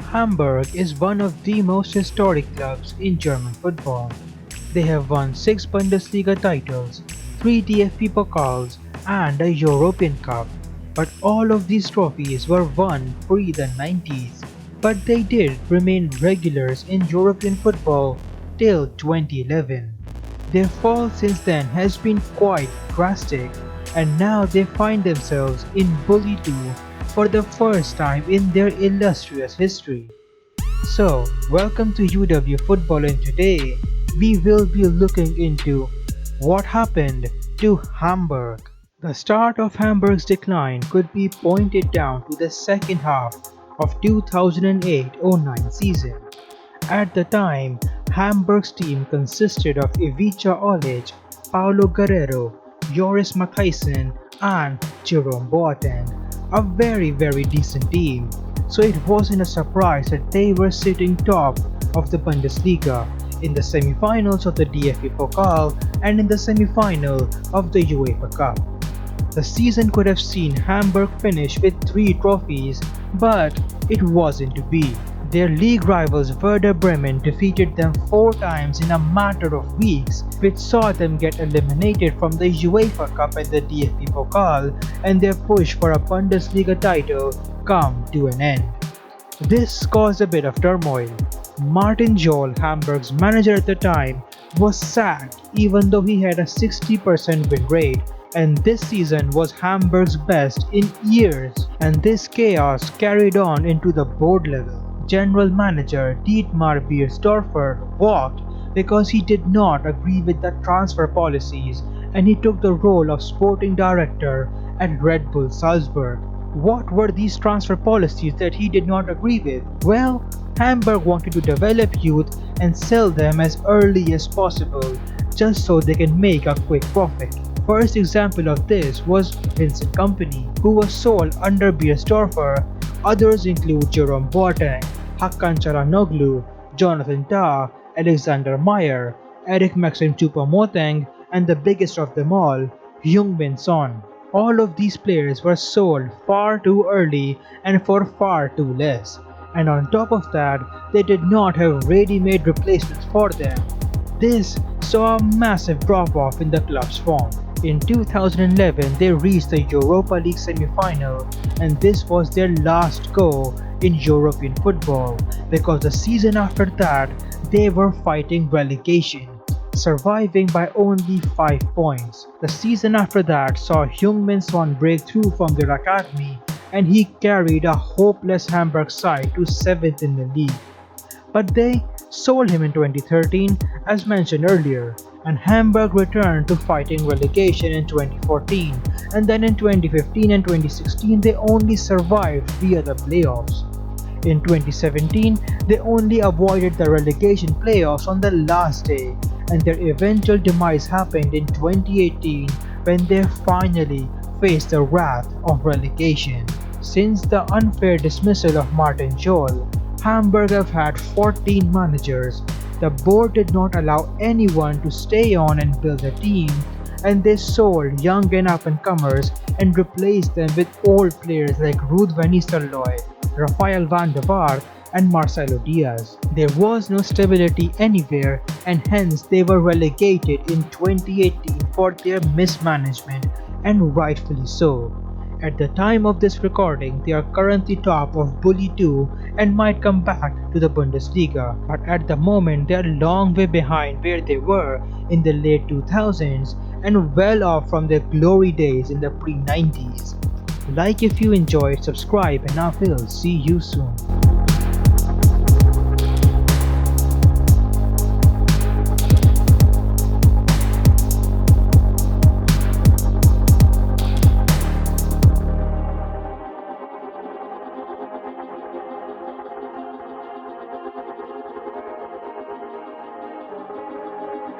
Hamburg is one of the most historic clubs in German football. They have won 6 Bundesliga titles, 3 DFB Pokals, and a European Cup. But all of these trophies were won pre the 90s. But they did remain regulars in European football till 2011. Their fall since then has been quite drastic, and now they find themselves in Bully 2 for the first time in their illustrious history. So, welcome to UW Football, and today we will be looking into what happened to Hamburg. The start of Hamburg's decline could be pointed down to the second half of 2008-09 season. At the time, Hamburg's team consisted of Ivica Olic, Paulo Guerrero, Joris Matthijssen, and Jerome Boateng, a very decent team. So it wasn't a surprise that they were sitting top of the Bundesliga, in the semi-finals of the DFB Pokal, and in the semi-final of the UEFA Cup. The season could have seen Hamburg finish with 3 trophies, but it wasn't to be. Their league rivals Werder Bremen defeated them 4 times in a matter of weeks, which saw them get eliminated from the UEFA Cup and the DFB Pokal, and their push for a Bundesliga title come to an end. This caused a bit of turmoil. Martin Jol, Hamburg's manager at the time, was sacked even though he had a 60% win rate, and this season was Hamburg's best in years, and this chaos carried on into the board level. General manager Dietmar Biersdorfer walked because he did not agree with the transfer policies, and he took the role of sporting director at Red Bull Salzburg. What were these transfer policies that he did not agree with? Well, Hamburg wanted to develop youth and sell them as early as possible, just so they can make a quick profit. First example of this was Vincent Kompany, who was sold under Biersdorfer. Others include Jerome Boateng, Hakan Calhanoglu, Jonathan Tah, Alexander Meyer, Eric Maxim Choupo-Moting, and the biggest of them all, Heung Min Son. All of these players were sold far too early and for far too less. And on top of that, they did not have ready-made replacements for them. This saw a massive drop-off in the club's form. In 2011, they reached the Europa League semi-final, and this was their last go in European football, because the season after that, they were fighting relegation, surviving by only 5 points. The season after that saw Heung Min Son break through from their academy, and he carried a hopeless Hamburg side to 7th in the league. But they sold him in 2013, as mentioned earlier, and Hamburg returned to fighting relegation in 2014, and then in 2015 and 2016 they only survived via the playoffs. In 2017, they only avoided the relegation playoffs on the last day, and their eventual demise happened in 2018 when they finally faced the wrath of relegation. Since the unfair dismissal of Martin Jol, Hamburg have had 14 managers. The board did not allow anyone to stay on and build a team, and they sold young and up-and-comers and replaced them with old players like Ruud van Nisterlooy, Rafael Van Der Vaart, and Marcelo Diaz. There was no stability anywhere, and hence they were relegated in 2018 for their mismanagement, and rightfully so. At the time of this recording, they are currently top of Bully 2 and might come back to the Bundesliga, but at the moment they are a long way behind where they were in the late 2000s and well off from their glory days in the pre-90s. Like if you enjoyed, subscribe, and I will see you soon.